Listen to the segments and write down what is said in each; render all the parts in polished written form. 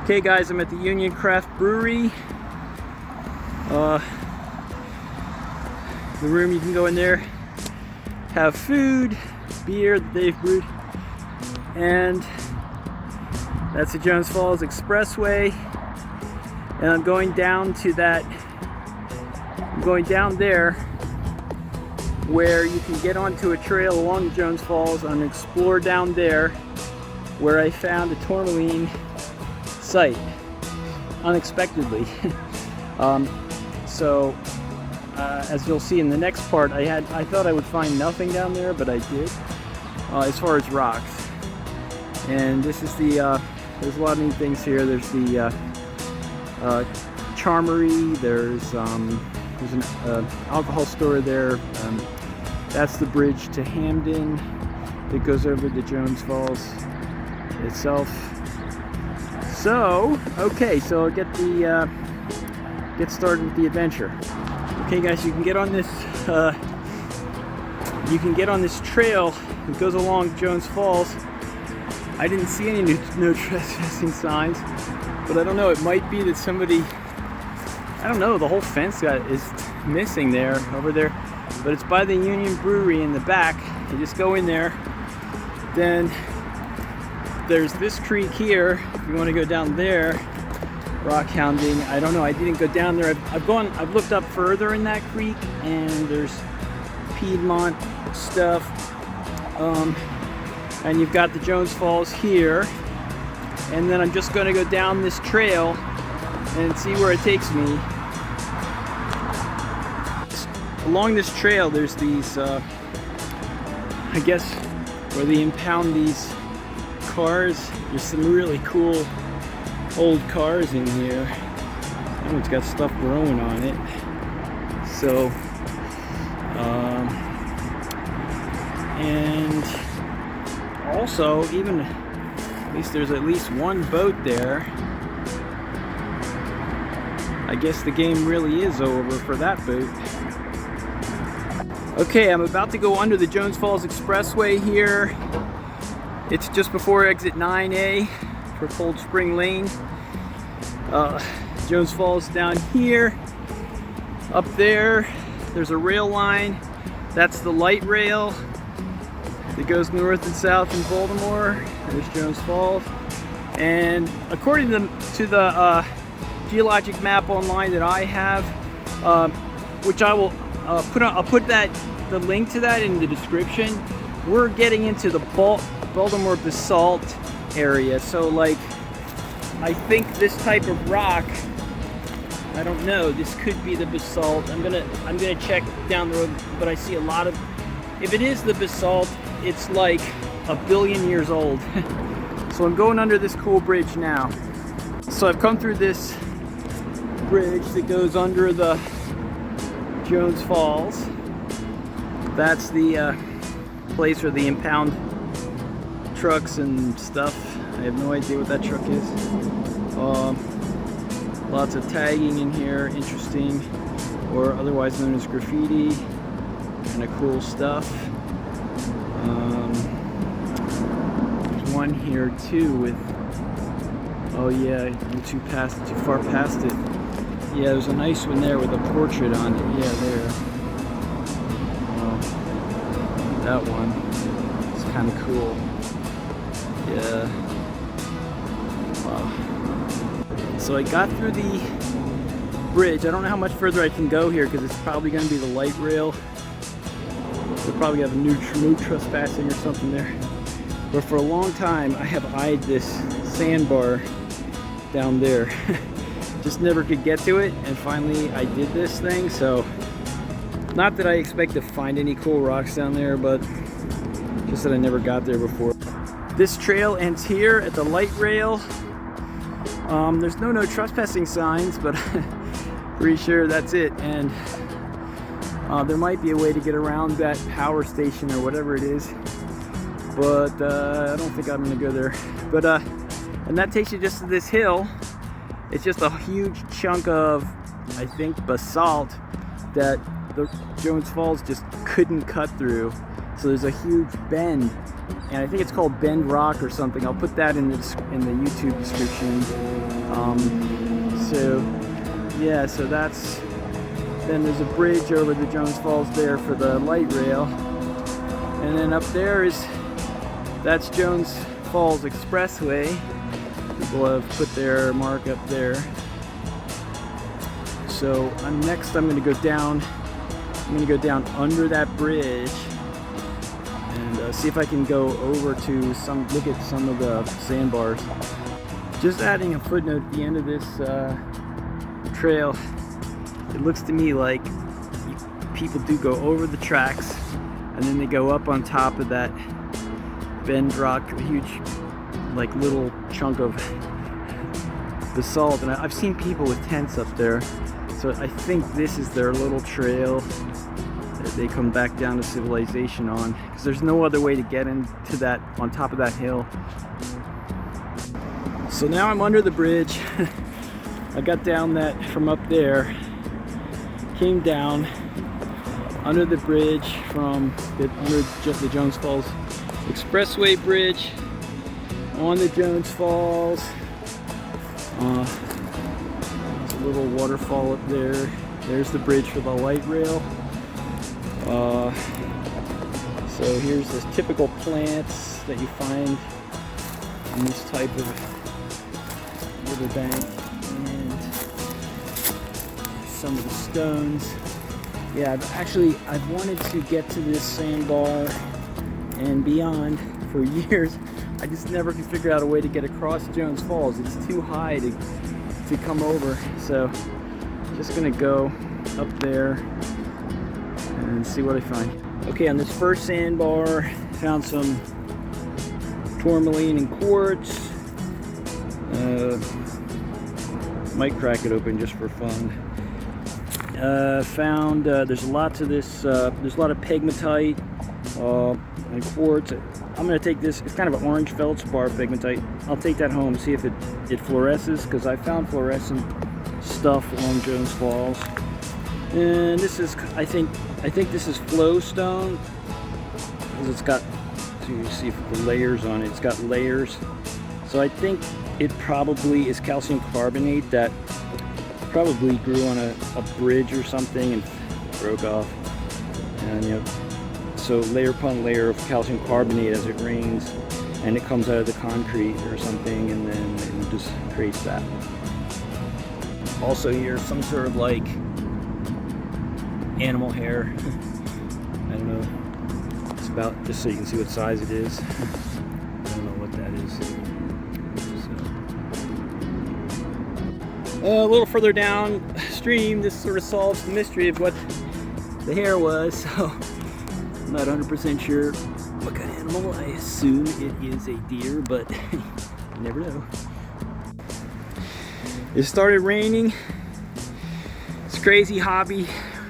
Okay guys, I'm at the Union Craft Brewery. The room, you can go in there, have food, beer that they've brewed, and that's the Jones Falls Expressway. And I'm going down to that, I'm going down there where you can get onto a trail along the Jones Falls and explore down there where I found a Tourmaline site unexpectedly. As you'll see in the next part, I thought I would find nothing down there, but I did, as far as rocks. And this is the there's a lot of neat things here. There's the Charmery, there's an alcohol store there. That's the bridge to Hamden that goes over the Jones Falls itself. So, okay, so I'll get started with the adventure. Okay guys, you can get on this trail that goes along Jones Falls. I didn't see any no trespassing signs, but I don't know, it might be that somebody, I don't know, the whole fence is missing there, over there. But it's by the Union Brewery in the back. You just go in there, then there's this creek here. If you want to go down there, rock hounding, I don't know, I didn't go down there. I've looked up further in that creek, and there's Piedmont stuff. And you've got the Jones Falls here. And then I'm just going to go down this trail and see where it takes me. Along this trail, there's these, I guess, where they impound these cars. There's some really cool old cars in here. Oh, it's got stuff growing on it. So, and also, even, at least there's at least one boat there. I guess the game really is over for that boat. Okay, I'm about to go under the Jones Falls Expressway here. It's just before exit 9A for Cold Spring Lane. Jones Falls down here. Up there, there's a rail line. That's the light rail that goes north and south in Baltimore. There's Jones Falls. And according to the geologic map online that I have, which I will I'll put the link to that in the description. We're getting into the Baltimore basalt area. So like, I think this type of rock, I don't know, this could be the basalt. I'm gonna check down the road, but I see a lot of, if it is the basalt, it's like 1 billion years old. So I'm going under this cool bridge now. So I've come through this bridge that goes under the Jones Falls. That's the place where they impound trucks and stuff. I have no idea what that truck is. Lots of tagging in here, interesting, or otherwise known as graffiti. Kind of cool stuff. There's one here too with, oh yeah, you're too far past it. Yeah, there's a nice one there with a portrait on it. Yeah, there. That one. It's kind of cool. Yeah. Wow. So I got through the bridge. I don't know how much further I can go here because it's probably going to be the light rail. They'll probably have a no trespassing or something there. But for a long time, I have eyed this sandbar down there. Just never could get to it, and finally I did this thing. So not that I expect to find any cool rocks down there, but just that I never got there before. This trail ends here at the light rail. There's no trespassing signs, but pretty sure that's it. And there might be a way to get around that power station or whatever it is, but I don't think I'm gonna go there. But and that takes you just to this hill. It's just a huge chunk of, I think, basalt that the Jones Falls just couldn't cut through. So there's a huge bend, and I think it's called Bend Rock or something. I'll put that in the YouTube description. So yeah, so that's, then there's a bridge over the Jones Falls there for the light rail, and then up there that's Jones Falls Expressway. People have put their mark up there. So next I'm going to go down. I'm going to go down under that bridge and see if I can go over to look at some of the sandbars. Just adding a footnote at the end of this trail. It looks to me like people do go over the tracks and then they go up on top of that Bend Rock, a huge like little chunk of basalt, and I've seen people with tents up there. So I think this is their little trail that they come back down to civilization on, because there's no other way to get into that, on top of that hill. So now I'm under the bridge. I got down that from up there, came down under the bridge from under the Jones Falls Expressway bridge on the Jones Falls. There's a little waterfall up there. There's the bridge for the light rail. So here's the typical plants that you find in this type of riverbank, and some of the stones. Yeah, I've wanted to get to this sandbar and beyond for years. I just never could figure out a way to get across Jones Falls. It's too high to come over. So just gonna go up there and see what I find. Okay, on this first sandbar, found some tourmaline and quartz. Might crack it open just for fun. Found there's lots of this. There's a lot of pegmatite and quartz. I'm gonna take this. It's kind of an orange feldspar pegmatite. I'll take that home, see if it fluoresces, because I found fluorescent stuff along Jones Falls. And this is, I think this is flowstone, because it's got, so you see the layers on it. It's got layers. So I think it probably is calcium carbonate that probably grew on a bridge or something and broke off. And so layer upon layer of calcium carbonate as it rains, and it comes out of the concrete or something, and then it just creates that. Also here, some sort of like animal hair. I don't know. It's about, just so you can see what size it is. I don't know what that is. So, a little further downstream, this sort of solves the mystery of what the hair was. So I'm not 100% sure what kind of animal. I assume it is a deer, but you never know. It started raining. It's a crazy hobby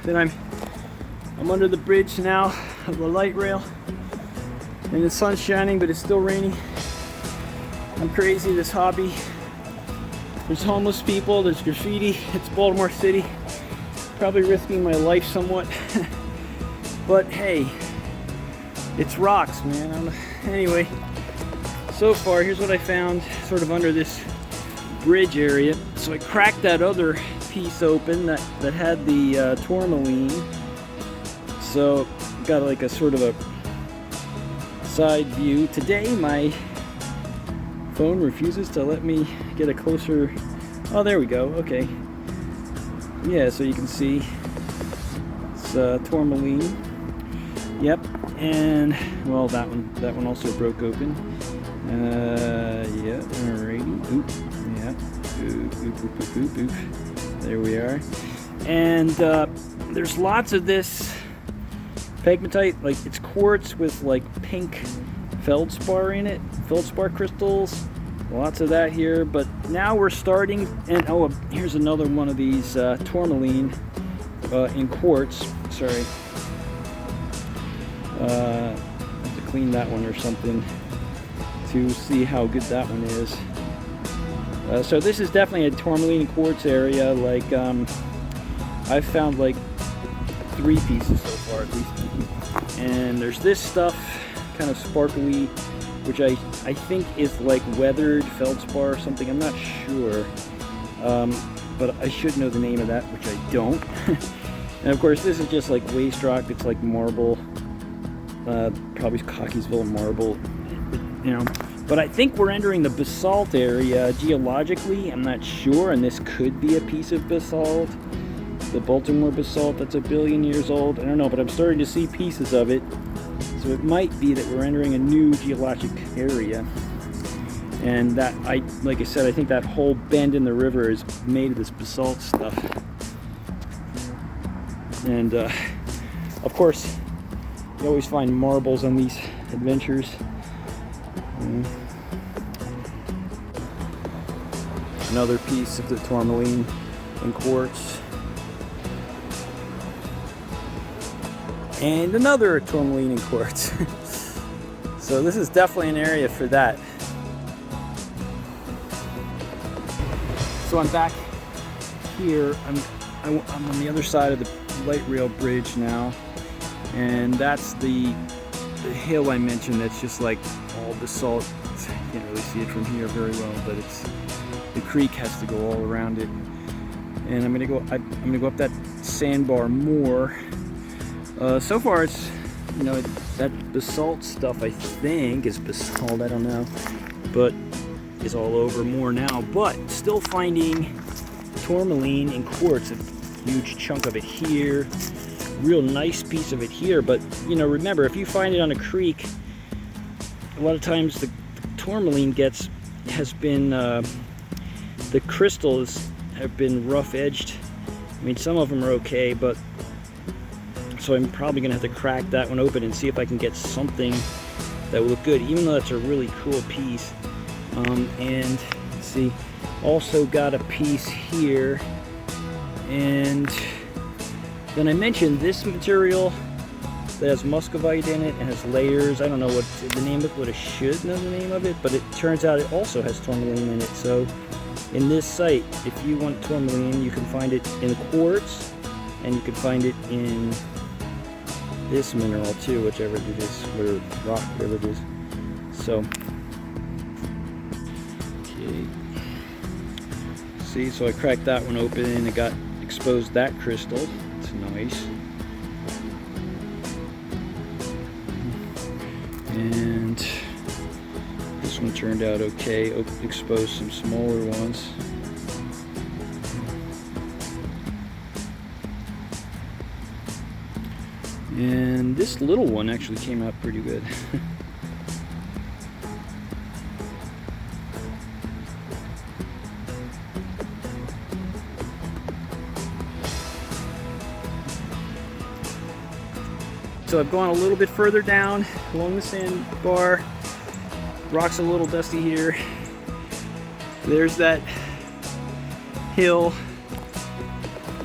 that I'm under the bridge now of the light rail, and the sun's shining, but it's still raining. I'm crazy, this hobby. There's homeless people, there's graffiti. It's Baltimore City. Probably risking my life somewhat. But hey, it's rocks, man. Anyway, so far, here's what I found sort of under this bridge area. So I cracked that other piece open that had the tourmaline. So got like a sort of a side view. Today my phone refuses to let me get a closer. Oh, there we go. Okay. Yeah, so you can see it's tourmaline. Yep. And well, that one also broke open. Yeah. Alrighty. Oop. Yeah. Oop. Oop. Oop. Oop. Oop. Oop. There we are. And there's lots of this pegmatite, like it's quartz with like pink feldspar in it, feldspar crystals. Lots of that here, but now we're starting, and oh, here's another one of these tourmaline in quartz. Sorry. I have to clean that one or something to see how good that one is. So this is definitely a tourmaline and quartz area. Like I've found like 3 pieces so far at least. And there's this stuff kind of sparkly, which I think is like weathered feldspar or something. I'm not sure, but I should know the name of that, which I don't. And of course, this is just like waste rock. It's like marble, probably Cockeysville marble, you know. But I think we're entering the basalt area geologically. I'm not sure, and this could be a piece of basalt. The Baltimore basalt that's 1 billion years old. I don't know, but I'm starting to see pieces of it. So it might be that we're entering a new geologic area. And that, like I said, I think that whole bend in the river is made of this basalt stuff. And of course, you always find marbles on these adventures. Another piece of the tourmaline in quartz. And another tourmaline in quartz. So this is definitely an area for that. So I'm back here. I'm on the other side of the light rail bridge now, and that's the hill I mentioned. That's just like all basalt. You can't really see it from here very well, but it's the creek has to go all around it. And I'm gonna go up that sandbar more. So far, it's, you know, that basalt stuff I think is basalt. I don't know, but is all over more now. But still finding tourmaline and quartz. A huge chunk of it here, real nice piece of it here. But you know, remember, if you find it on a creek, a lot of times the tourmaline has been the crystals have been rough edged. I mean, some of them are okay, but so I'm probably gonna have to crack that one open and see if I can get something that will look good, even though that's a really cool piece. And let's see, also got a piece here. And then I mentioned this material that has muscovite in it and has layers. I don't know what the name of it, but I should know the name of it, but it turns out it also has tourmaline in it. So in this site, if you want tourmaline, you can find it in quartz, and you can find it in this mineral too, whichever it is, or rock, whatever it is. So, okay. See, so I cracked that one open and it got exposed that crystal. It's nice. And this one turned out okay. Exposed some smaller ones. And this little one actually came out pretty good. So I've gone a little bit further down along the sandbar. Rock's a little dusty here. There's that hill,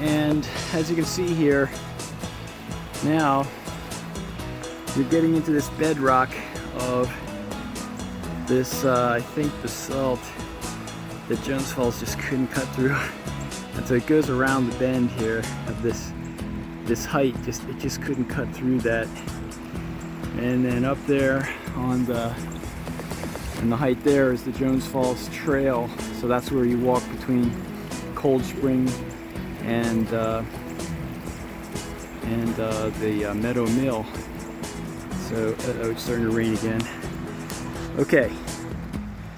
and as you can see here, now you're getting into this bedrock of this, I think, basalt that Jones Falls just couldn't cut through. And so it goes around the bend here of this height, it just couldn't cut through that. And then up there on the height there is the Jones Falls Trail. So that's where you walk between Cold Spring and the Meadow Mill. So it's starting to rain again. Okay,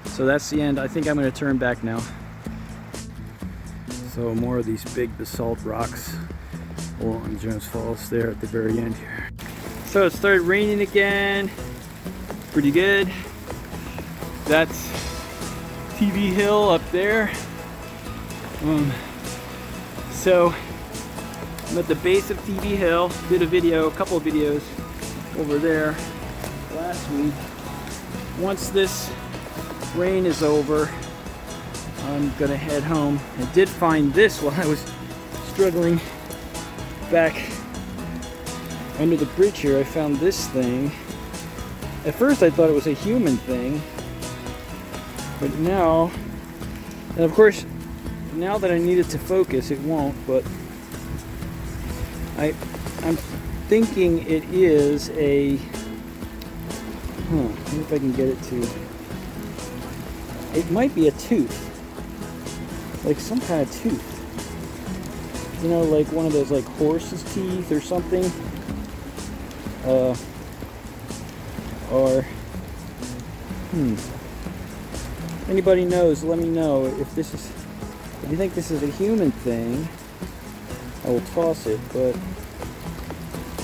so that's the end. I think I'm going to turn back now. So more of these big basalt rocks along Jones Falls there at the very end here. So it started raining again. Pretty good. That's TV Hill up there. So I'm at the base of TV Hill. Did a couple of videos over there last week. Once this rain is over, I'm gonna head home. I did find this while I was struggling back under the bridge here. I found this thing. At first I thought it was a human thing, but now, and of course, now that I need it to focus, it won't, but I'm thinking it is See if I can get it to. It might be a tooth, like some kind of tooth. You know, like one of those like horse's teeth or something. Or anybody knows, let me know if this is, if you think this is a human thing. I will toss it, but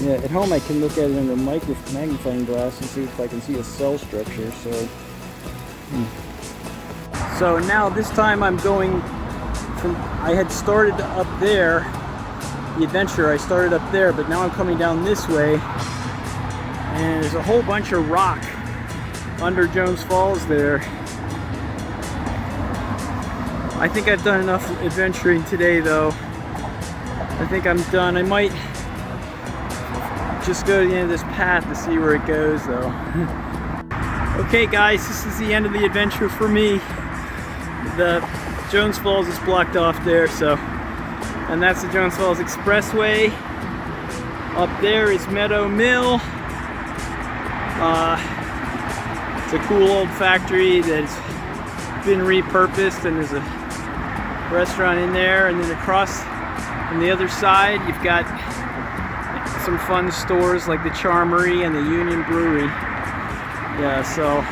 yeah, at home I can look at it under a magnifying glass and see if I can see a cell structure. So now this time I'm going from, I had started up there, the adventure, I started up there, but now I'm coming down this way, and there's a whole bunch of rock under Jones Falls there. I think I've done enough adventuring today though. I think I'm done. I might just go to the end of this path to see where it goes though. Okay guys, this is the end of the adventure for me. The Jones Falls is blocked off there, so, and that's the Jones Falls Expressway. Up there is Meadow Mill. It's a cool old factory that's been repurposed, and there's a restaurant in there, and then across on the other side you've got some fun stores like the Charmery and the Union Brewing. Yeah, so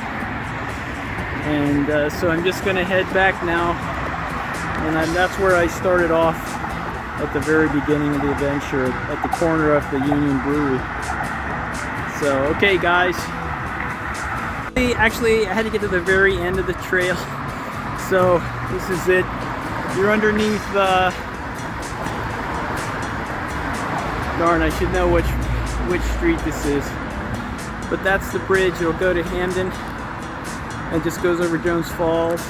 I'm just gonna head back now, and that's where I started off at the very beginning of the adventure, at the corner of the Union Brewery. So okay guys, actually I had to get to the very end of the trail, so this is it. You're underneath darn, I should know which street this is, but that's the bridge. It'll go to Hamden and just goes over Jones Falls,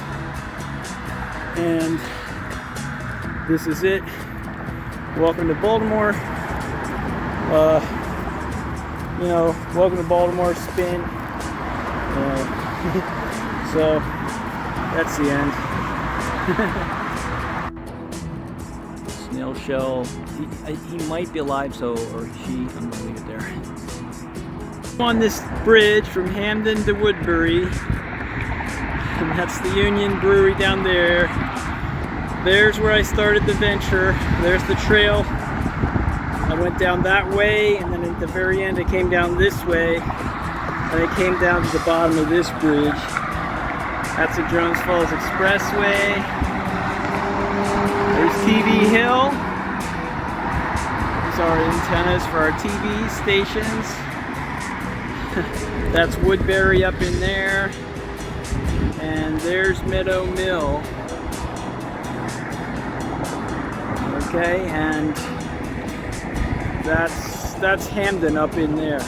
and this is it. Welcome to Baltimore. You know, welcome to Baltimore, spin. So that's the end. Snail shell. He might be alive, so, or she. I'm gonna leave it there. On this bridge from Hamden to Woodbury, and that's the Union Brewery down there. There's where I started the venture. There's the trail. I went down that way, and then at the very end I came down this way, and I came down to the bottom of this bridge. That's the Jones Falls Expressway. There's TV Hill. These are antennas for our TV stations. That's Woodbury up in there. And there's Meadow Mill. Okay, and that's Hamden up in there.